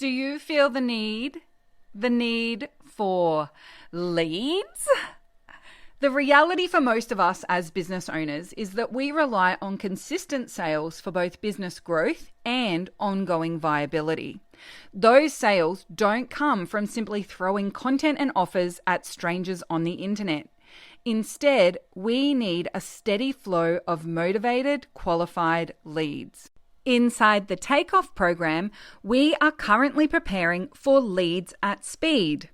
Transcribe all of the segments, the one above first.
Do you feel the need for leads? The reality for most of us as business owners is that we rely on consistent sales for both business growth and ongoing viability. Those sales don't come from simply throwing content and offers at strangers on the internet. Instead, we need a steady flow of motivated, qualified leads. Inside the Takeoff program, we are currently preparing for Leads at Speed.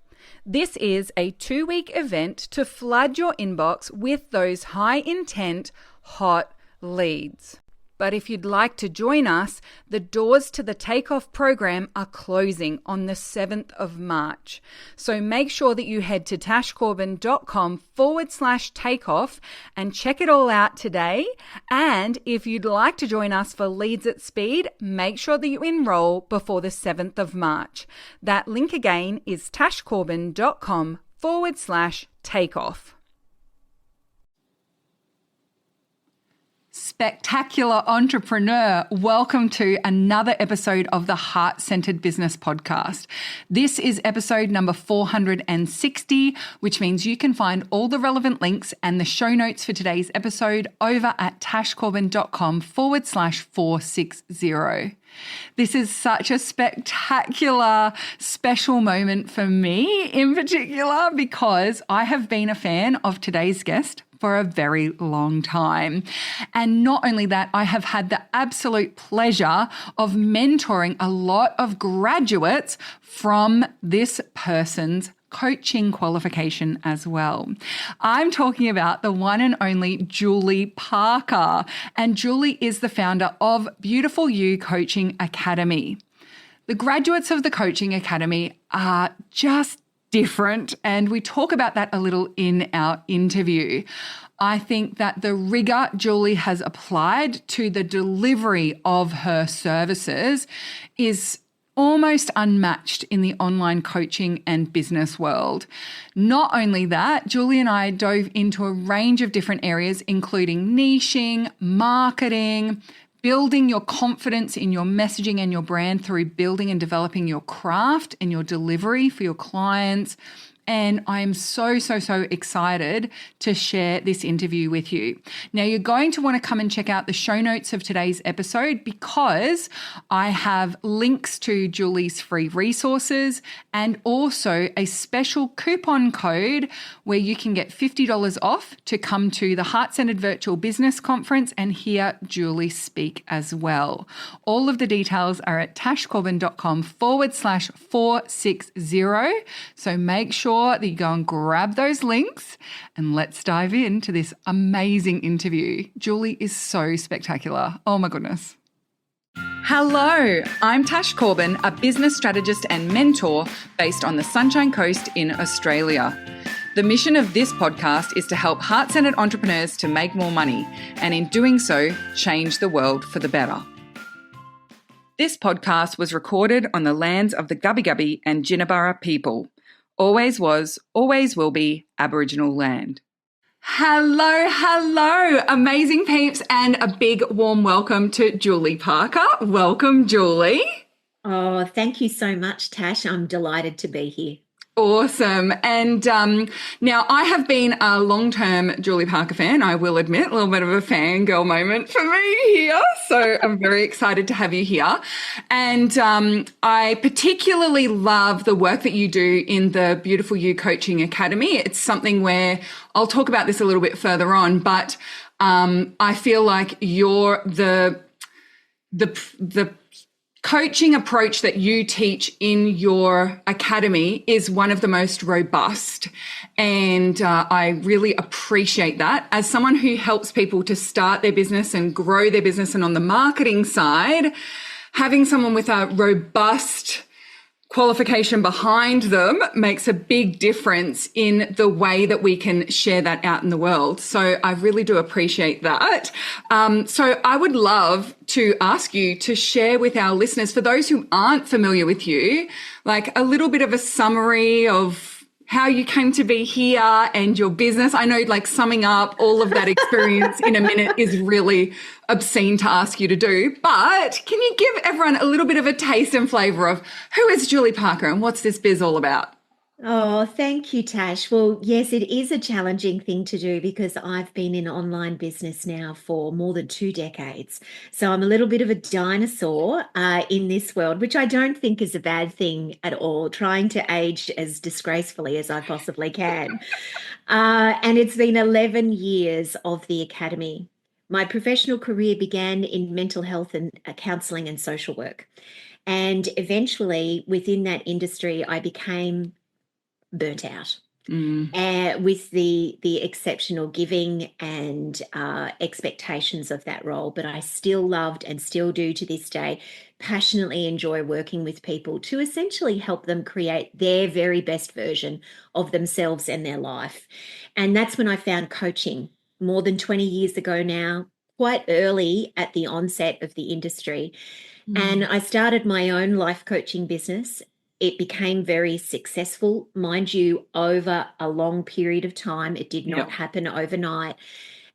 This is a 2-week event to flood your inbox with those high-intent, hot leads. But if you'd like to join us, the doors to the Takeoff program are closing on the 7th of March. So make sure that you head to tashcorbin.com/takeoff and check it all out today. And if you'd like to join us for Leads at Speed, make sure that you enroll before the 7th of March. That link again is tashcorbin.com/takeoff. Spectacular entrepreneur, welcome to another episode of the Heart-Centered Business Podcast. This is episode number 460, which means you can find all the relevant links and the show notes for today's episode over at tashcorbin.com/460. This is such a spectacular, special moment for me in particular because I have been a fan of today's guest for a very long time. And not only that, I have had the absolute pleasure of mentoring a lot of graduates from this person's coaching qualification as well. I'm talking about the one and only Julie Parker, and Julie is the founder of Beautiful You Coaching Academy. The graduates of the Coaching Academy are just different, and we talk about that a little in our interview. I think that the rigor Julie has applied to the delivery of her services is almost unmatched in the online coaching and business world. Not only that, Julie and I dove into a range of different areas, including niching, marketing, building your confidence in your messaging and your brand through building and developing your craft and your delivery for your clients. And I'm so excited to share this interview with you. Now, you're going to want to come and check out the show notes of today's episode because I have links to Julie's free resources and also a special coupon code where you can get $50 off to come to the Heart-Centered Virtual Business Conference and hear Julie speak as well. All of the details are at tashcorbin.com/460. So make sure that you go and grab those links and let's dive into this amazing interview. Julie is so spectacular. Oh my goodness. Hello, I'm Tash Corbin, a business strategist and mentor based on the Sunshine Coast in Australia. The mission of this podcast is to help heart-centered entrepreneurs to make more money and in doing so, change the world for the better. This podcast was recorded on the lands of the Gubbi Gubbi and Jinnaburra people. Always was, always will be Aboriginal land. Hello, amazing peeps, and a big warm welcome to Julie Parker. Welcome, Julie. Oh, thank you so much, Tash. I'm delighted to be here. Awesome. And now I have been a long-term Julie Parker fan, I will admit, a little bit of a fangirl moment for me here. So I'm very excited to have you here. And I particularly love the work that you do in the Beautiful You Coaching Academy. It's something where I'll talk about this a little bit further on, but I feel like you're the coaching approach that you teach in your academy is one of the most robust, and I really appreciate that. As someone who helps people to start their business and grow their business, and on the marketing side, having someone with a robust qualification behind them makes a big difference in the way that we can share that out in the world. So I really do appreciate that. So I would love to ask you to share with our listeners, for those who aren't familiar with you, like a little bit of a summary of how you came to be here and your business. I know, like, summing up all of that experience in a minute is really obscene to ask you to do, but can you give everyone a little bit of a taste and flavour of who is Julie Parker and what's this biz all about? Oh, thank you, Tash. Well, yes, it is a challenging thing to do because I've been in online business now for more than 2 decades. So I'm a little bit of a dinosaur in this world, which I don't think is a bad thing at all, trying to age as disgracefully as I possibly can. And it's been 11 years of the Academy. My professional career began in mental health and counselling and social work. And eventually, within that industry, I became burnt out with the exceptional giving and expectations of that role. But I still loved and still do to this day passionately enjoy working with people to essentially help them create their very best version of themselves and their life. And that's when I found coaching more than 20 years ago now, quite early at the onset of the industry. And I started my own life coaching business. It became very successful, mind you, over a long period of time. It did not happen overnight.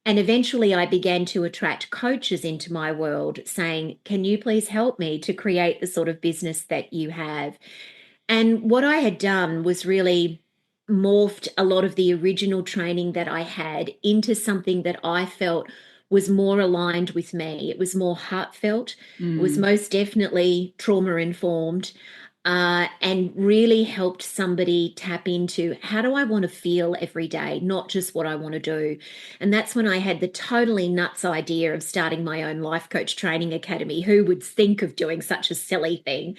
And eventually I began to attract coaches into my world saying, can you please help me to create the sort of business that you have? And what I had done was really morphed a lot of the original training that I had into something that I felt was more aligned with me. It was more heartfelt. It was most definitely trauma informed. And really helped somebody tap into how do I want to feel every day, not just what I want to do. And that's when I had the totally nuts idea of starting my own life coach training academy. Who would think of doing such a silly thing?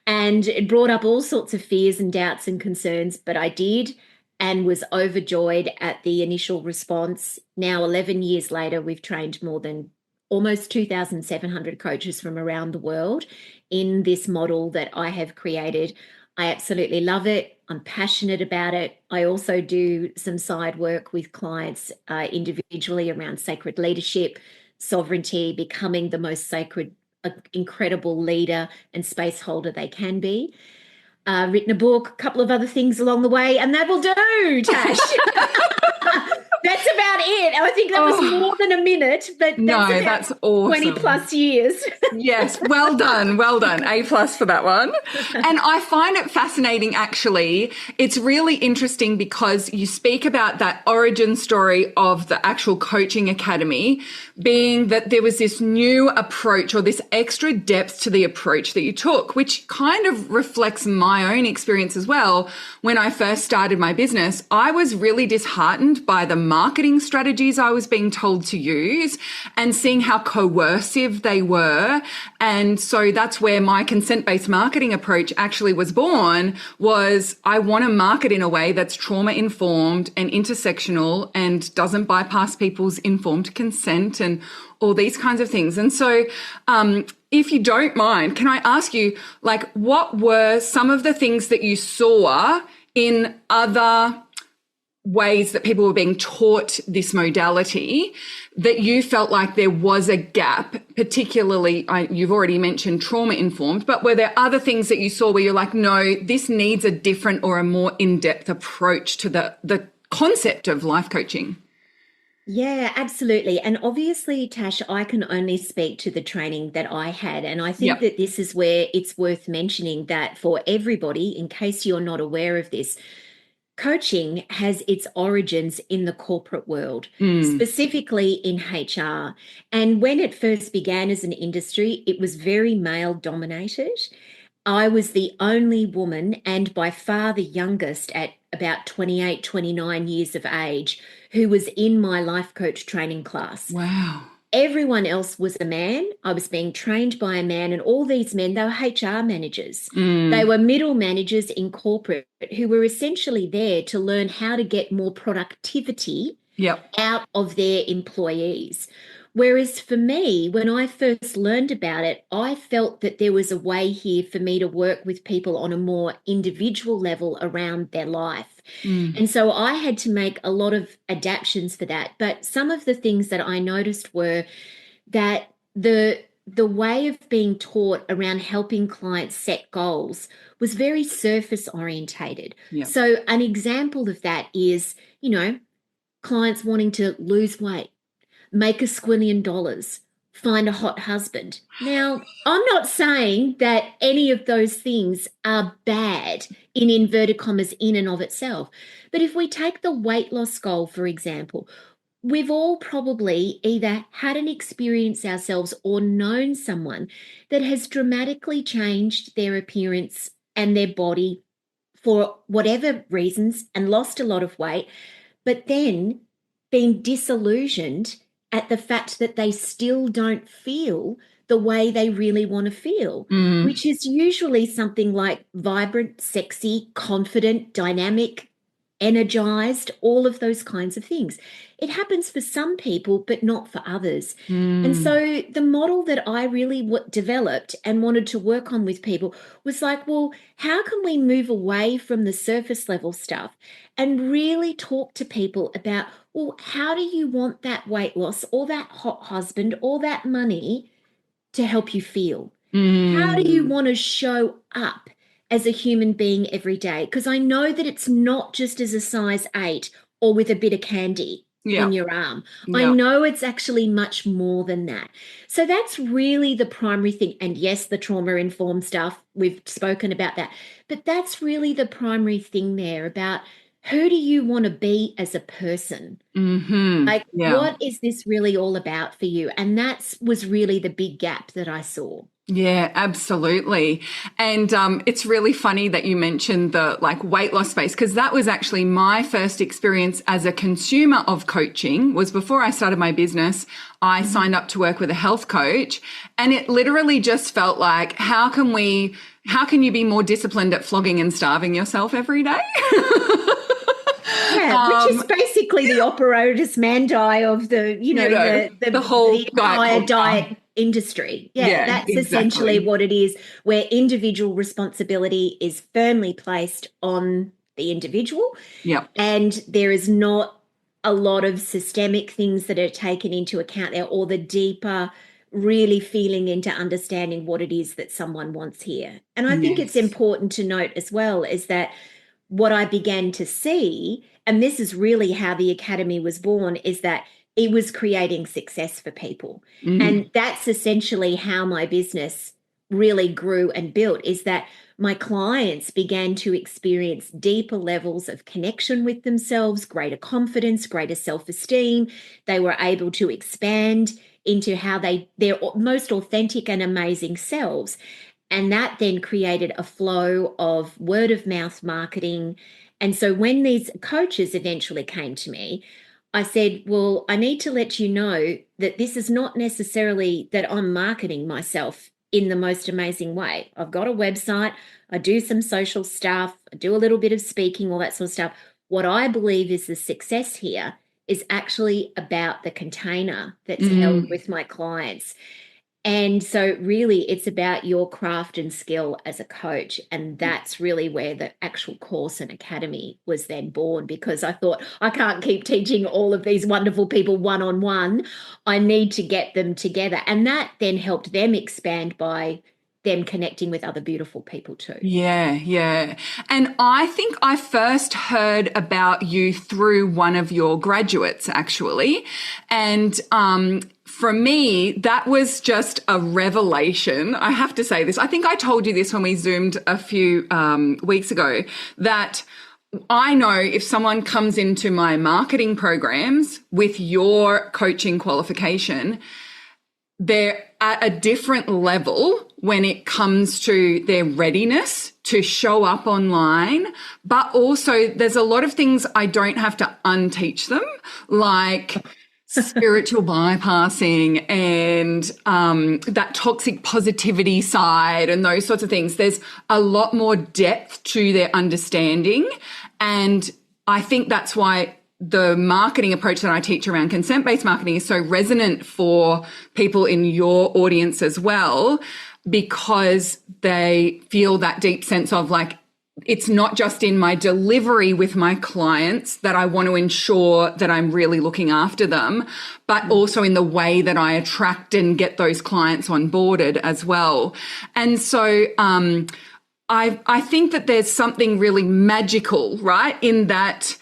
And it brought up all sorts of fears and doubts and concerns, but I did and was overjoyed at the initial response. Now, 11 years later, we've trained more than almost 2,700 coaches from around the world in this model that I have created. I absolutely love it. I'm passionate about it. I also do some side work with clients individually around sacred leadership, sovereignty, becoming the most sacred, incredible leader and space holder they can be. Written a book, a couple of other things along the way, and that will do, Tash. That's about it. I think that was more than a minute, but that's awesome. 20 plus years. Yes, well done, well done. A+ for that one. And I find it fascinating, actually. It's really interesting because you speak about that origin story of the actual coaching academy being that there was this new approach or this extra depth to the approach that you took, which kind of reflects my own experience as well. When I first started my business, I was really disheartened by the marketing strategies I was being told to use and seeing how coercive they were. And so that's where my consent-based marketing approach actually was born, was I want to market in a way that's trauma-informed and intersectional and doesn't bypass people's informed consent and all these kinds of things. And so if you don't mind, can I ask you, like, what were some of the things that you saw in other ways that people were being taught this modality that you felt like there was a gap, particularly, you've already mentioned trauma-informed, but were there other things that you saw where you're like, no, this needs a different or a more in-depth approach to the concept of life coaching? Yeah, absolutely. And obviously, Tash, I can only speak to the training that I had. And I think that this is where it's worth mentioning that for everybody, in case you're not aware of this, coaching has its origins in the corporate world, specifically in HR. And when it first began as an industry, it was very male dominated. I was the only woman and by far the youngest at about 28, 29 years of age who was in my life coach training class. Wow. Everyone else was a man. I was being trained by a man, and all these men, they were HR managers. They were middle managers in corporate who were essentially there to learn how to get more productivity out of their employees. Whereas for me, when I first learned about it, I felt that there was a way here for me to work with people on a more individual level around their life. And so I had to make a lot of adaptations for that. But some of the things that I noticed were that the the way of being taught around helping clients set goals was very surface orientated. Yeah. So an example of that is, clients wanting to lose weight, make $1 squillion, find a hot husband. Now, I'm not saying that any of those things are bad in inverted commas in and of itself. But if we take the weight loss goal, for example, we've all probably either had an experience ourselves or known someone that has dramatically changed their appearance and their body for whatever reasons and lost a lot of weight, but then been disillusioned at the fact that they still don't feel the way they really want to feel, which is usually something like vibrant, sexy, confident, dynamic, energized, all of those kinds of things. It happens for some people, but not for others. And so the model that I really developed and wanted to work on with people was like, well, how can we move away from the surface level stuff and really talk to people about, well, how do you want that weight loss or that hot husband or that money to help you feel? How do you want to show up as a human being every day? Because I know that it's not just as a size 8 or with a bit of candy on your arm. I know it's actually much more than that. So that's really the primary thing. And yes, the trauma-informed stuff, we've spoken about that. But that's really the primary thing there about who do you want to be as a person? Like, what is this really all about for you? And that was really the big gap that I saw. Yeah, absolutely. And it's really funny that you mentioned the weight loss space, because that was actually my first experience as a consumer of coaching. Was before I started my business, I signed up to work with a health coach, and it literally just felt like, how can you be more disciplined at flogging and starving yourself every day? Yeah, which is basically the operatus mandi of the, the whole diet industry. Yeah, that's exactly. Essentially what it is, where individual responsibility is firmly placed on the individual. Yeah. And there is not a lot of systemic things that are taken into account there, or the deeper really feeling into understanding what it is that someone wants here. And I think it's important to note as well is that what I began to see, and this is really how the Academy was born, is that it was creating success for people. And that's essentially how my business really grew and built, is that my clients began to experience deeper levels of connection with themselves, greater confidence, greater self-esteem. They were able to expand into how their most authentic and amazing selves. And that then created a flow of word of mouth marketing. And so when these coaches eventually came to me, I said, well, I need to let you know that this is not necessarily that I'm marketing myself in the most amazing way. I've got a website, I do some social stuff, I do a little bit of speaking, all that sort of stuff. What I believe is the success here is actually about the container that's held with my clients. And so really it's about your craft and skill as a coach. And that's really where the actual course and academy was then born, because I thought, I can't keep teaching all of these wonderful people one-on-one. I need to get them together. And that then helped them expand by them connecting with other beautiful people too. Yeah. And I think I first heard about you through one of your graduates, actually. And for me, that was just a revelation. I have to say this. I think I told you this when we Zoomed a few weeks ago, that I know if someone comes into my marketing programs with your coaching qualification, they're at a different level when it comes to their readiness to show up online. But also there's a lot of things I don't have to unteach them, like spiritual bypassing and that toxic positivity side and those sorts of things. There's a lot more depth to their understanding. And I think that's why the marketing approach that I teach around consent-based marketing is so resonant for people in your audience as well, because they feel that deep sense of like, it's not just in my delivery with my clients that I want to ensure that I'm really looking after them, but also in the way that I attract and get those clients onboarded as well. And so, I think that there's something really magical, right, in that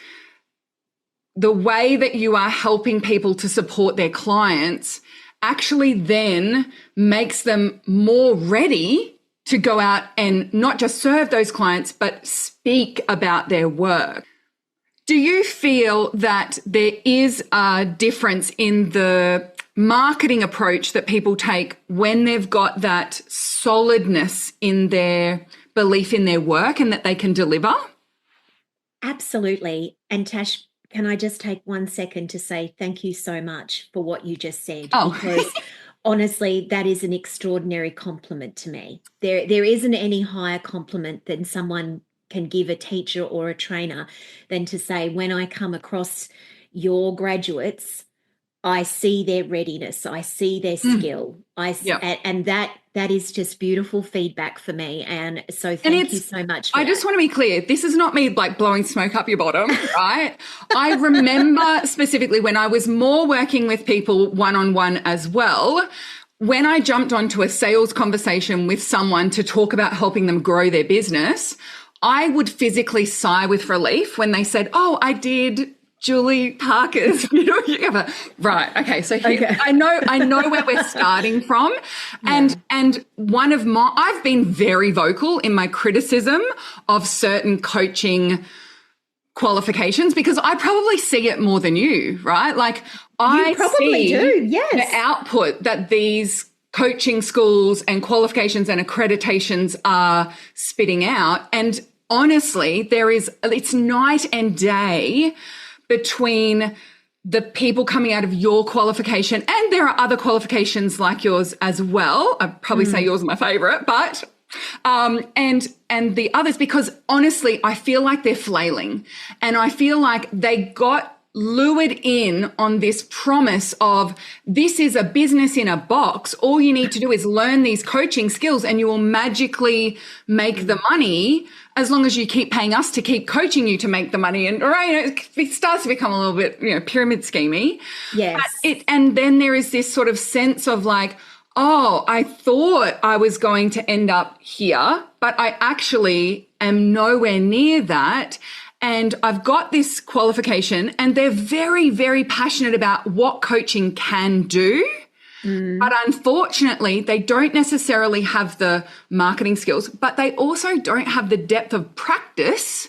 the way that you are helping people to support their clients actually then makes them more ready to go out and not just serve those clients, but speak about their work. Do you feel that there is a difference in the marketing approach that people take when they've got that solidness in their belief in their work and that they can deliver? Absolutely. And Tash, can I just take 1 second to say thank you so much for what you just said? Oh. Because honestly, that is an extraordinary compliment to me. There isn't any higher compliment than someone can give a teacher or a trainer than to say, when I come across your graduates, I see their readiness, I see their skill, and that is just beautiful feedback for me. And so thank you so much for I just want to be clear, this is not me like blowing smoke up your bottom, right? I remember specifically when I was more working with people one-on-one as well, when I jumped onto a sales conversation with someone to talk about helping them grow their business, I would physically sigh with relief when they said, "Oh, I did Julie Parker's," right. Okay. So here, I know where we're starting from. And I've been very vocal in my criticism of certain coaching qualifications because I probably see it more than you, right? Like I probably do, yes. The output that these coaching schools and qualifications and accreditations are spitting out. And honestly, it's night and day between the people coming out of your qualification, and there are other qualifications like yours as well. I'd probably say yours are my favorite, but and the others, because honestly, I feel like they're flailing, and I feel like they got lured in on this promise of this is a business in a box. All you need to do is learn these coaching skills and you will magically make the money as long as you keep paying us to keep coaching you to make the money. And it starts to become a little bit, pyramid schemey. Yes. And then there is this sort of sense of like, oh, I thought I was going to end up here, but I actually am nowhere near that. And I've got this qualification, and they're very, very passionate about what coaching can do. But unfortunately, they don't necessarily have the marketing skills, but they also don't have the depth of practice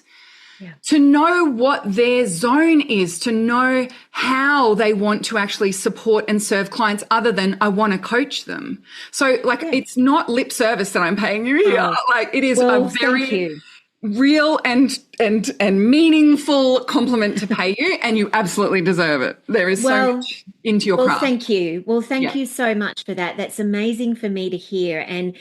to know what their zone is, to know how they want to actually support and serve clients other than I want to coach them. So it's not lip service that I'm paying you here. It is a very real and meaningful compliment to pay you, and you absolutely deserve it. There is so much into your craft. Thank you. Well, thank you so much for that. That's amazing for me to hear. And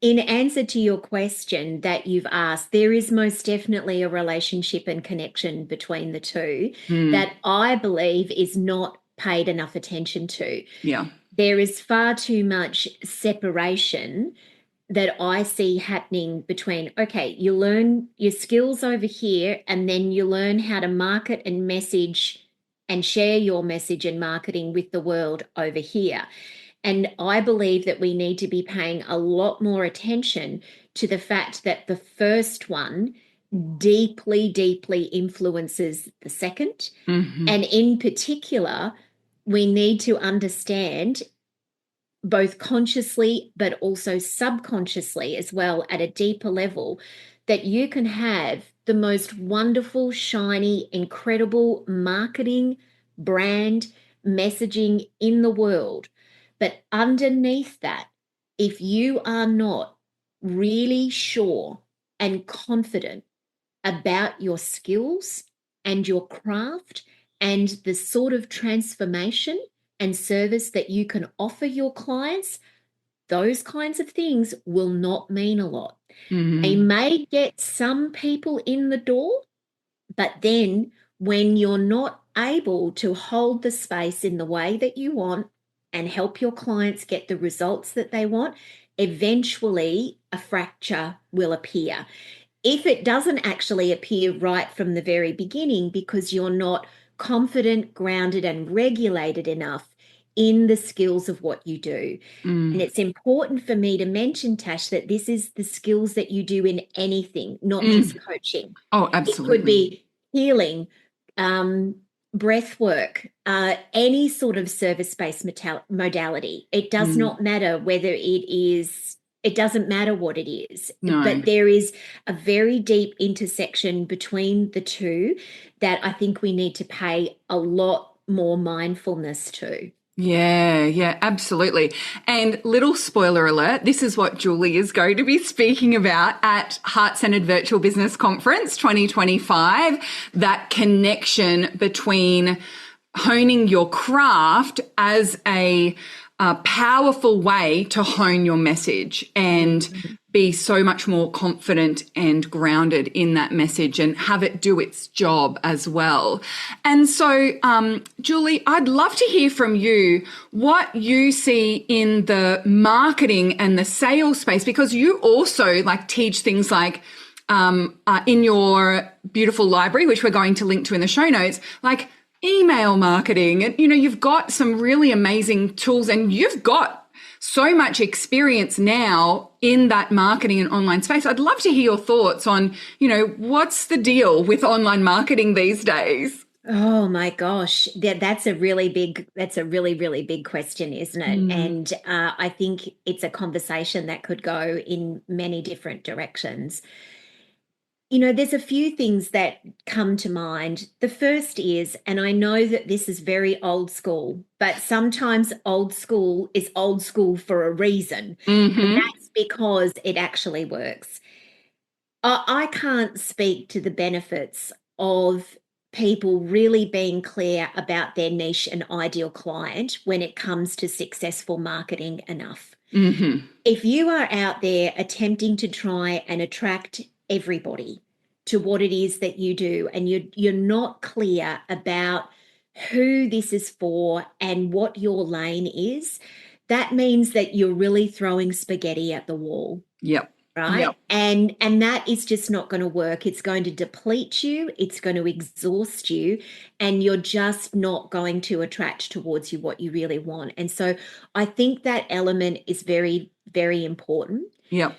in answer to your question that you've asked, there is most definitely a relationship and connection between the two that I believe is not paid enough attention to. Yeah. There is far too much separation that I see happening between, okay, you learn your skills over here, and then you learn how to market and message and share your message and marketing with the world over here. And I believe that we need to be paying a lot more attention to the fact that the first one deeply, deeply influences the second. And in particular, we need to understand both consciously but also subconsciously as well at a deeper level that you can have the most wonderful, shiny, incredible marketing, brand, messaging in the world. But underneath that, if you are not really sure and confident about your skills and your craft and the sort of transformation and service that you can offer your clients, those kinds of things will not mean a lot. They may get some people in the door, but then when you're not able to hold the space in the way that you want and help your clients get the results that they want, eventually a fracture will appear. if it doesn't actually appear right from the very beginning because you're not confident, grounded, and regulated enough in the skills of what you do. And it's important for me to mention, Tash, that this is the skills that you do in anything, not just coaching. Oh, It could absolutely. be healing, breath work, any sort of service-based modality. It does not matter whether it doesn't matter what it is, No. but there is a very deep intersection between the two that I think we need to pay a lot more mindfulness to. Yeah, absolutely. And little spoiler alert, this is what Julie is going to be speaking about at Heart-Centered Virtual Business Conference 2025, that connection between honing your craft as a powerful way to hone your message and be so much more confident and grounded in that message and have it do its job as well. And so, Julie, I'd love to hear from you what you see in the marketing and the sales space, because you also teach things like in your beautiful library, which we're going to link to in the show notes, like email marketing. And, you've got some really amazing tools, and you've got so much experience now in that marketing and online space. I'd love to hear your thoughts on, what's the deal with online marketing these days? Oh my gosh, that's a really really big question, isn't it? And I think it's a conversation that could go in many different directions. There's a few things that come to mind. The first is, and I know that this is very old school, but sometimes old school is old school for a reason. And that's because it actually works. I can't speak to the benefits of people really being clear about their niche and ideal client when it comes to successful marketing enough. If you are out there attempting to try and attract everybody to what it is that you do, and you're not clear about who this is for and what your lane is, that means that you're really throwing spaghetti at the wall. Yep. Right. Yep. And that is just not going to work. It's going to deplete you. It's going to exhaust you, and you're just not going to attract towards you what you really want. And so I think that element is very, very important. Yep.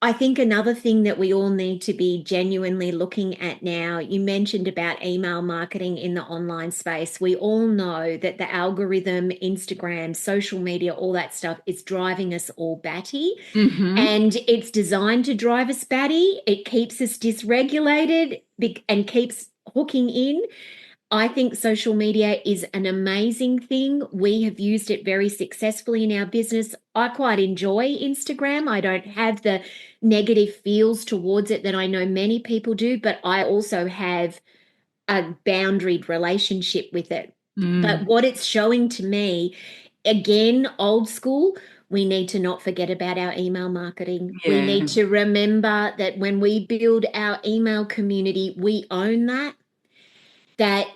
I think another thing that we all need to be genuinely looking at now, you mentioned about email marketing in the online space. We all know that the algorithm, Instagram, social media, all that stuff is driving us all batty. And it's designed to drive us batty. It keeps us dysregulated and keeps hooking in. I think social media is an amazing thing. We have used it very successfully in our business. I quite enjoy Instagram. I don't have the negative feels towards it that I know many people do, but I also have a boundaried relationship with it. But what it's showing to me, again, old school, we need to not forget about our email marketing. Yeah. We need to remember that when we build our email community, we own that.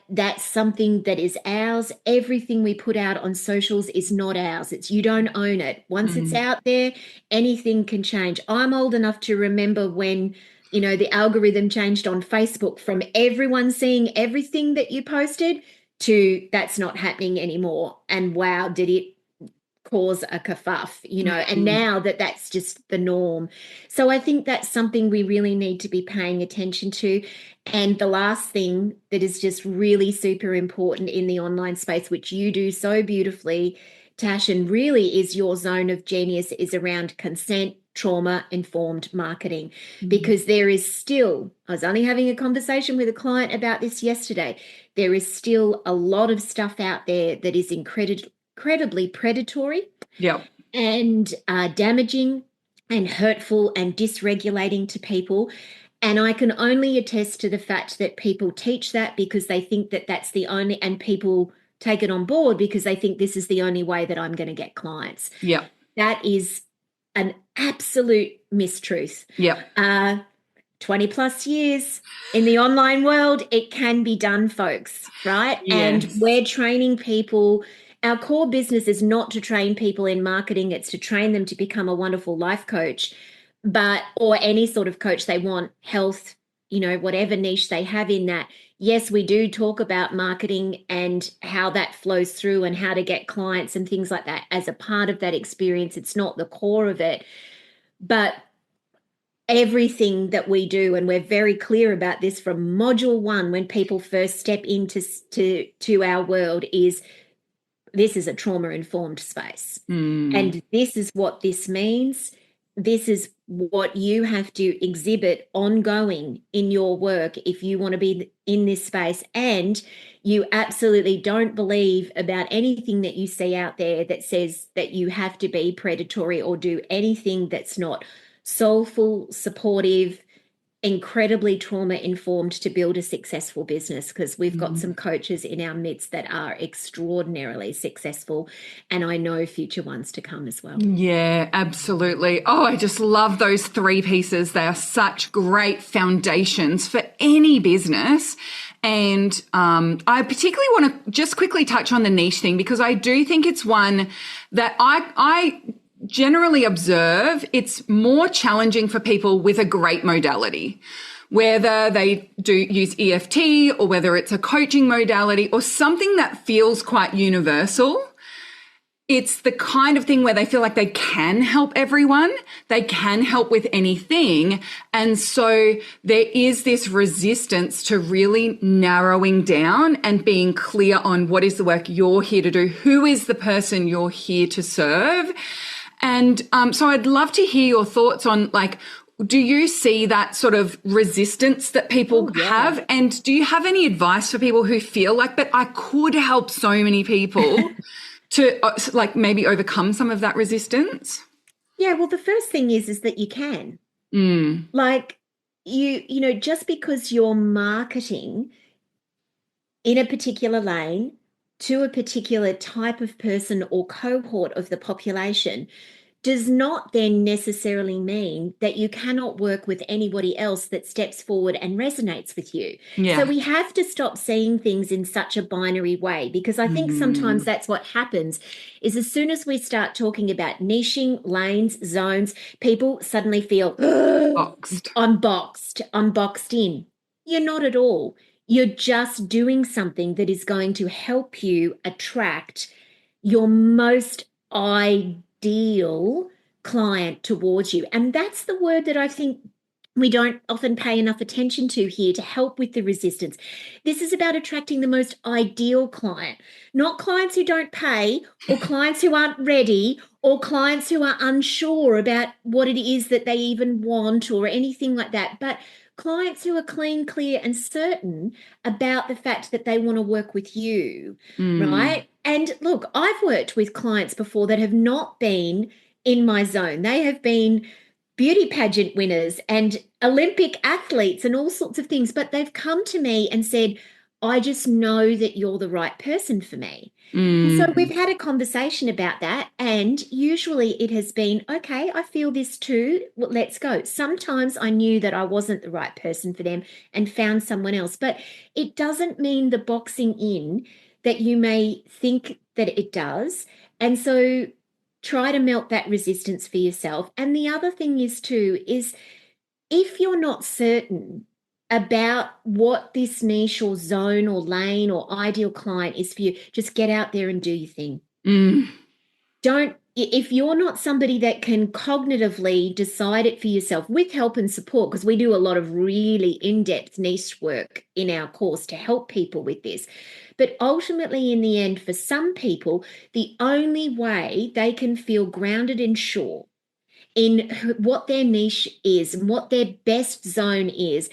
That's something that is ours. Everything we put out on socials is not ours. You don't own it. Once it's out there, anything can change. I'm old enough to remember when, the algorithm changed on Facebook from everyone seeing everything that you posted to that's not happening anymore. And wow, did it cause a kerfuff, and now that's just the norm. So I think that's something we really need to be paying attention to. And the last thing that is just really super important in the online space, which you do so beautifully, Tash, and really is your zone of genius, is around consent, trauma-informed marketing. Because there is still, I was only having a conversation with a client about this yesterday, there is still a lot of stuff out there that is incredibly predatory and damaging and hurtful and dysregulating to people. And I can only attest to the fact that people teach that because they think that that's the only, and people take it on board because they think this is the only way that I'm going to get clients. Yeah. That is an absolute mistruth. Yeah. 20 plus years in the online world, it can be done, folks, right? Yes. And we're training people. Our core business is not to train people in marketing. It's to train them to become a wonderful life coach. but or any sort of coach they want, health, whatever niche they have in that. Yes, we do talk about marketing and how that flows through and how to get clients and things like that as a part of that experience. It's not the core of it, but everything that we do, and we're very clear about this from module 1 when people first step into to our world, is this is a trauma-informed space. And this is what this means. This is what you have to exhibit ongoing in your work if you want to be in this space. And you absolutely don't believe about anything that you see out there that says that you have to be predatory or do anything that's not soulful, supportive, incredibly trauma informed to build a successful business, because we've got some coaches in our midst that are extraordinarily successful, and I know future ones to come as well. Yeah, absolutely. Oh, I just love those 3 pieces. They are such great foundations for any business. And I particularly want to just quickly touch on the niche thing, because I do think it's one that I generally observe it's more challenging for people with a great modality, whether they do use EFT or whether it's a coaching modality or something that feels quite universal. It's the kind of thing where they feel like they can help everyone, they can help with anything. And so there is this resistance to really narrowing down and being clear on what is the work you're here to do, who is the person you're here to serve. And so I'd love to hear your thoughts on, like, do you see that sort of resistance that people have? And do you have any advice for people who feel like, but I could help so many people to like maybe overcome some of that resistance? Yeah, well, the first thing is that you can. Like, just because you're marketing in a particular lane to a particular type of person or cohort of the population does not then necessarily mean that you cannot work with anybody else that steps forward and resonates with you. Yeah. So we have to stop seeing things in such a binary way, because I think sometimes that's what happens, is as soon as we start talking about niching, lanes, zones, people suddenly feel, Boxed. I'm boxed in. You're not at all. You're just doing something that is going to help you attract your most ideal client towards you. And that's the word that I think we don't often pay enough attention to here to help with the resistance. This is about attracting the most ideal client, not clients who don't pay or clients who aren't ready or clients who are unsure about what it is that they even want or anything like that, but clients who are clean, clear, and certain about the fact that they want to work with you, right? And look, I've worked with clients before that have not been in my zone. They have been beauty pageant winners and Olympic athletes and all sorts of things, but they've come to me and said, I just know that you're the right person for me. And so we've had a conversation about that, and usually it has been, okay, I feel this too, well, let's go. Sometimes I knew that I wasn't the right person for them and found someone else, but it doesn't mean the boxing in that you may think that it does. And so try to melt that resistance for yourself. And the other thing is too, is if you're not certain about what this niche or zone or lane or ideal client is for you, just get out there and do your thing. If you're not somebody that can cognitively decide it for yourself with help and support, because we do a lot of really in-depth niche work in our course to help people with this. But ultimately, in the end, for some people, the only way they can feel grounded and sure in what their niche is and what their best zone is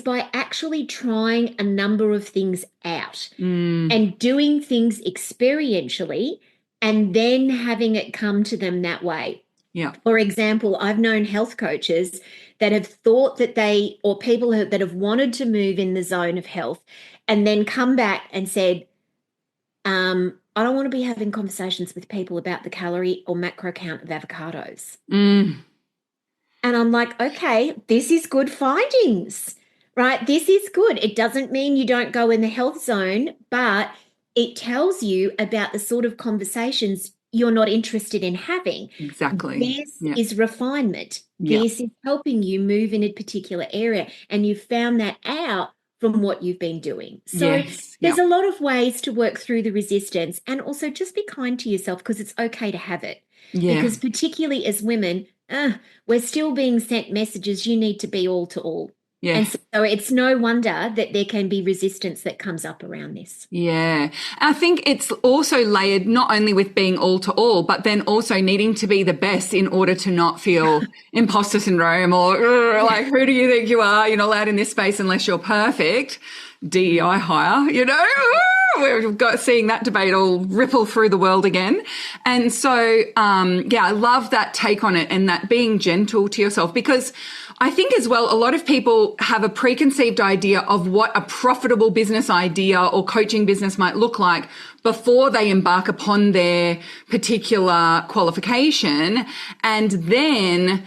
by actually trying a number of things out and doing things experientially and then having it come to them that way. Yeah. For example, I've known health coaches that have thought that or people that have wanted to move in the zone of health and then come back and said, I don't want to be having conversations with people about the calorie or macro count of avocados. And I'm like, okay, this is good findings, right? This is good. It doesn't mean you don't go in the health zone, but it tells you about the sort of conversations you're not interested in having. Exactly. This Yeah. is refinement. Yeah. This is helping you move in a particular area, and you found that out from what you've been doing. So Yes. Yeah. there's a lot of ways to work through the resistance, and also just be kind to yourself, because it's okay to have it. Yeah. Because particularly as women, we're still being sent messages, you need to be all to all. And Yes. so it's no wonder that there can be resistance that comes up around this. Yeah. I think it's also layered not only with being all to all, but then also needing to be the best in order to not feel imposter syndrome or like, who do you think you are? You're not allowed in this space unless you're perfect. DEI hire, you know? We've got seeing that debate all ripple through the world again. And so, yeah, I love that take on it and that being gentle to yourself, because I think as well, a lot of people have a preconceived idea of what a profitable business idea or coaching business might look like before they embark upon their particular qualification. And then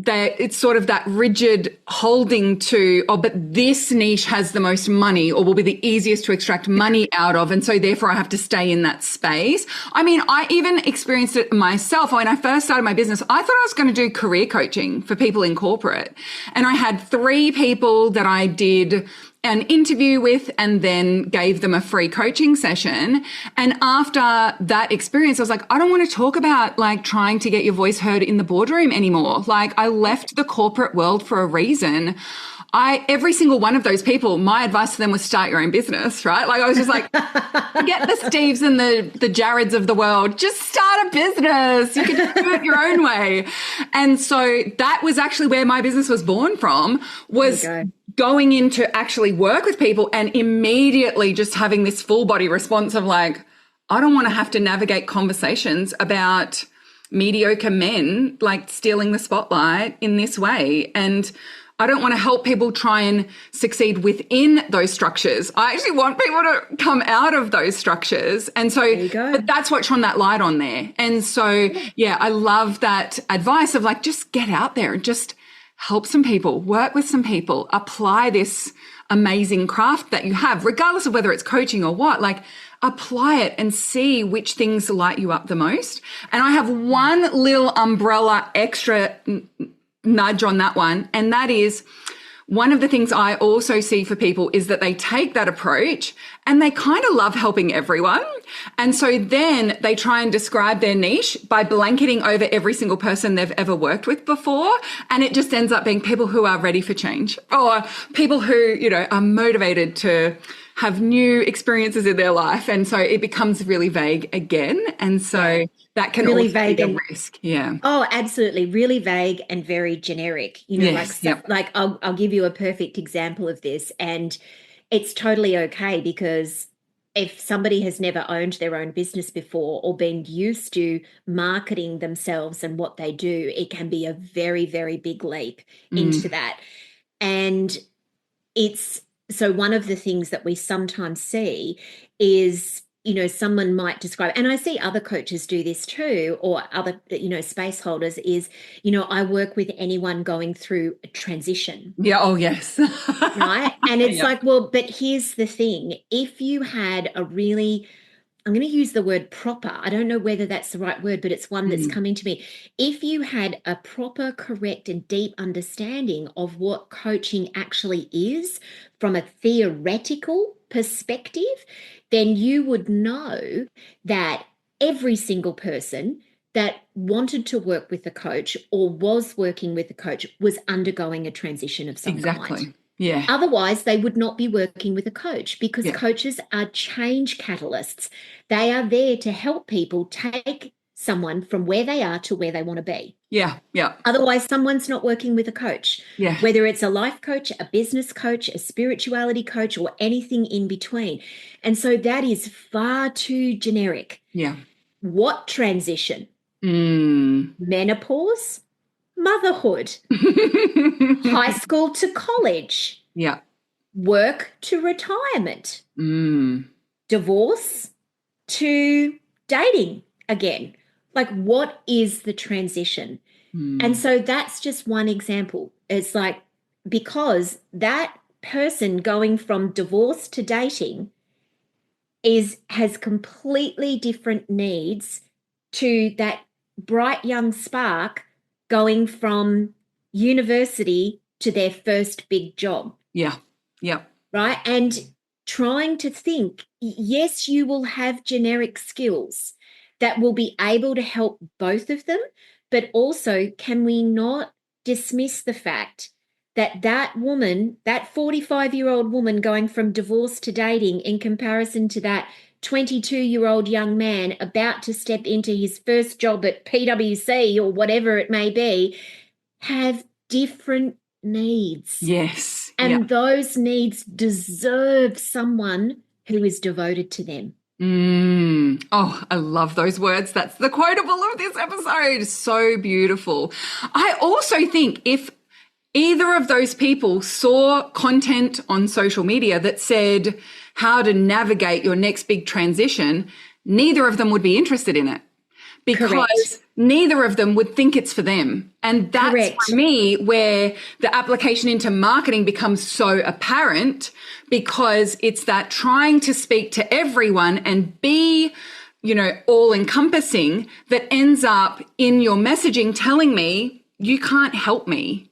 it's sort of that rigid holding to, oh, but this niche has the most money or will be the easiest to extract money out of. And so therefore I have to stay in that space. I mean, I even experienced it myself. When I first started my business, I thought I was going to do career coaching for people in corporate. And I had 3 people that I did an interview with and then gave them a free coaching session. And after that experience, I was like, I don't want to talk about like trying to get your voice heard in the boardroom anymore. Like, I left the corporate world for a reason. Every single one of those people, my advice to them was start your own business, right? Like, I was just like, forget the Steves and the Jareds of the world. Just start a business. You can do it your own way. And so that was actually where my business was born from, was going in to actually work with people and immediately just having this full body response of like, I don't want to have to navigate conversations about mediocre men like stealing the spotlight in this way. And I don't want to help people try and succeed within those structures. I actually want people to come out of those structures. And so but that's what shone that light on there. And so, yeah, I love that advice of like, just get out there and just help some people, work with some people, apply this amazing craft that you have, regardless of whether it's coaching or what, like apply it and see which things light you up the most. And I have one little umbrella extra nudge on that one. And that is, one of the things I also see for people is that they take that approach and they kind of love helping everyone. And so then they try and describe their niche by blanketing over every single person they've ever worked with before. And it just ends up being people who are ready for change, or people who, you know, are motivated to have new experiences in their life. And so it becomes really vague again. And so that can really also vague be a and risk. Yeah. Oh, absolutely. Really vague and very generic. You know, like stuff, like I'll give you a perfect example of this, and it's totally okay, because if somebody has never owned their own business before or been used to marketing themselves and what they do, it can be a very, very big leap into that. And it's so one of the things that we sometimes see is, you know, someone might describe, and I see other coaches do this too, or other, you know, space holders, is, you know, I work with anyone going through a transition. Yeah. Oh, yes. Right. And it's like, well, but here's the thing. If you had a really, I'm going to use the word proper. I don't know whether that's the right word, but it's one that's coming to me. If you had a proper, correct, and deep understanding of what coaching actually is from a theoretical perspective, then you would know that every single person that wanted to work with a coach or was working with a coach was undergoing a transition of some kind. Yeah. Otherwise, they would not be working with a coach, because coaches are change catalysts. They are there to help people take someone from where they are to where they want to be. Yeah. Yeah. Otherwise, someone's not working with a coach. Yeah. Whether it's a life coach, a business coach, a spirituality coach, or anything in between. And so that is far too generic. Yeah. What transition? Menopause? Motherhood, high school to college, work to retirement, divorce to dating again. Like, what is the transition? And so that's just one example. It's like, because that person going from divorce to dating has completely different needs to that bright young spark going from university to their first big job. Yeah. Yeah. Right. And trying to think, yes, you will have generic skills that will be able to help both of them. But also, can we not dismiss the fact that that woman, that 45-year-old woman going from divorce to dating in comparison to that 22-year-old young man about to step into his first job at PwC or whatever it may be, have different needs. Yes. And those needs deserve someone who is devoted to them. Oh, I love those words. That's the quotable of this episode. So beautiful. I also think if either of those people saw content on social media that said how to navigate your next big transition, neither of them would be interested in it. Because Correct. neither of them would think it's for them. And that's Correct. for me where the application into marketing becomes so apparent, because it's that trying to speak to everyone and be, all encompassing that ends up in your messaging telling me you can't help me.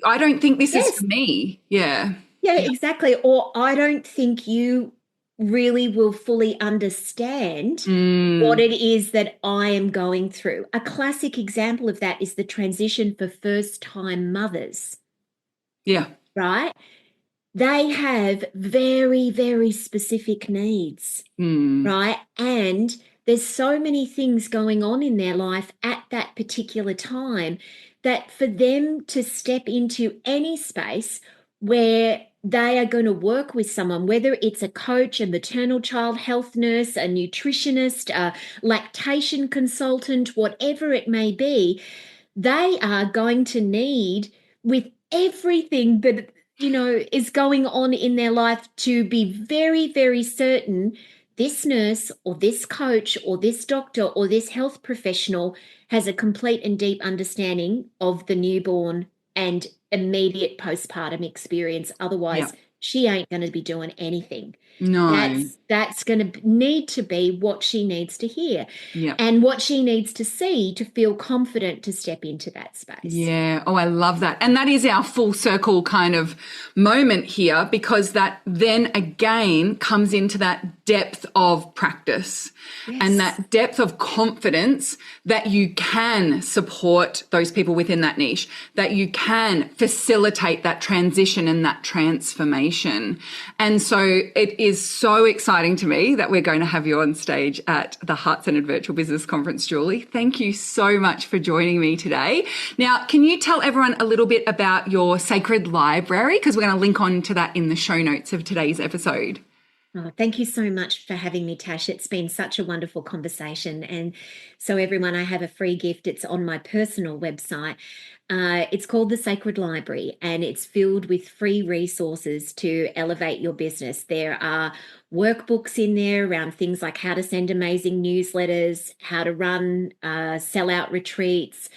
I don't think this is for me. Yeah. Yeah, exactly. Or I don't think you really will fully understand what it is that I am going through. A classic example of that is the transition for first-time mothers. Yeah. Right? They have very, very specific needs, right? And there's so many things going on in their life at that particular time that for them to step into any space where they are going to work with someone, whether it's a coach, a maternal child health nurse, a nutritionist, a lactation consultant, whatever it may be, they are going to need, with everything that is going on in their life, to be very, very certain this nurse or this coach or this doctor or this health professional has a complete and deep understanding of the newborn and immediate postpartum experience. Otherwise, she ain't going to be doing anything. No. That's going to need to be what she needs to hear and what she needs to see to feel confident to step into that space. Yeah. Oh, I love that. And that is our full circle kind of moment here, because that then again comes into that depth of practice and that depth of confidence that you can support those people within that niche, that you can facilitate that transition and that transformation. And so it is so exciting to me that we're going to have you on stage at the Heart Centered Virtual Business Conference, Julie. Thank you so much for joining me today. Now, can you tell everyone a little bit about your sacred library? Because we're going to link on to that in the show notes of today's episode. Oh, thank you so much for having me, Tash. It's been such a wonderful conversation. And so everyone, I have a free gift. It's on my personal website. It's called the Sacred Library, and it's filled with free resources to elevate your business. There are workbooks in there around things like how to send amazing newsletters, how to run sellout retreats.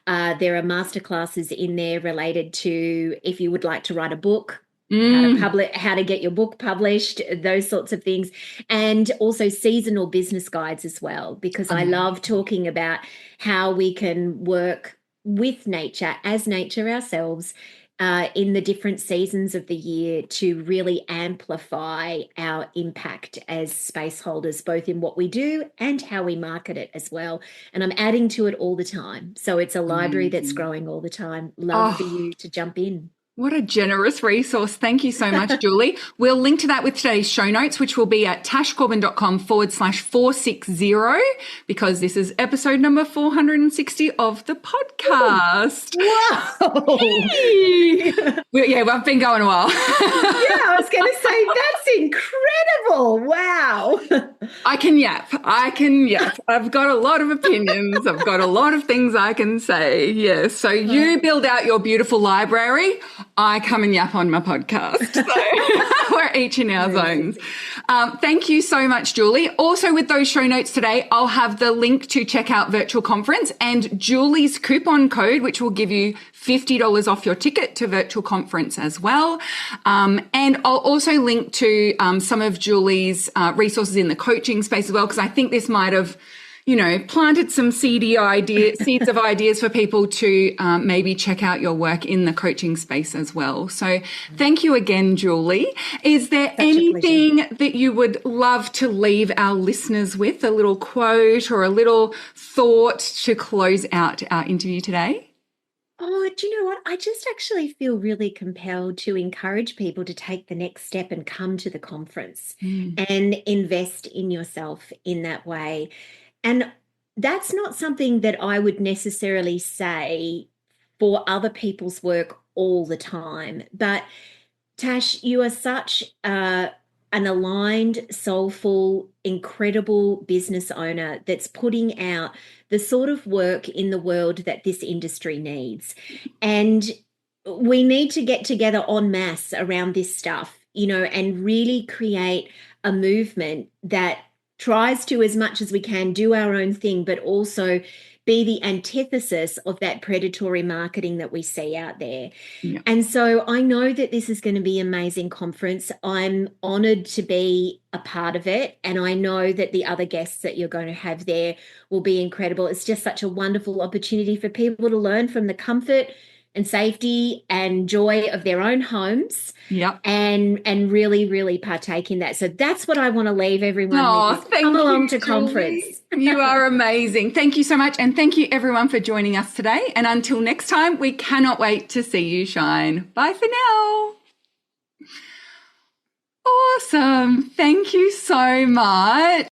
There are masterclasses in there related to if you would like to write a book, how to get your book published, those sorts of things, and also seasonal business guides as well, because I love talking about how we can work with nature, as nature ourselves, in the different seasons of the year to really amplify our impact as space holders, both in what we do and how we market it as well. And I'm adding to it all the time. So it's a library that's growing all the time. Love for you to jump in. What a generous resource. Thank you so much, Julie. We'll link to that with today's show notes, which will be at tashcorbin.com/460, because this is episode number 460 of the podcast. Wow. Yeah, I've been going a while. Yeah, I was going to say, that's incredible. Wow. I can yap. I've got a lot of opinions. I've got a lot of things I can say. Yes. So you build out your beautiful library. I come and yap on my podcast. So we're each in our zones. Thank you so much, Julie. Also, with those show notes today, I'll have the link to check out virtual conference and Julie's coupon code, which will give you $50 off your ticket to virtual conference as well. And I'll also link to some of Julie's resources in the coaching space as well, because I think this might have planted some seeds of ideas for people to maybe check out your work in the coaching space as well. So thank you again, Julie. Is there anything that you would love to leave our listeners with, a little quote or a little thought to close out our interview today? Oh, do you know what? I just actually feel really compelled to encourage people to take the next step and come to the conference and invest in yourself in that way. And that's not something that I would necessarily say for other people's work all the time. But Tash, you are such an aligned, soulful, incredible business owner that's putting out the sort of work in the world that this industry needs. And we need to get together en masse around this stuff, and really create a movement that tries to, as much as we can, do our own thing, but also be the antithesis of that predatory marketing that we see out there. Yeah. And so I know that this is going to be an amazing conference. I'm honored to be a part of it. And I know that the other guests that you're going to have there will be incredible. It's just such a wonderful opportunity for people to learn from the comfort and safety and joy of their own homes. Yep. And really, really partake in that. So that's what I want to leave everyone with. Thank Come along you, to conference. You are amazing. Thank you so much. And thank you everyone for joining us today. And until next time, we cannot wait to see you shine. Bye for now. Awesome. Thank you so much.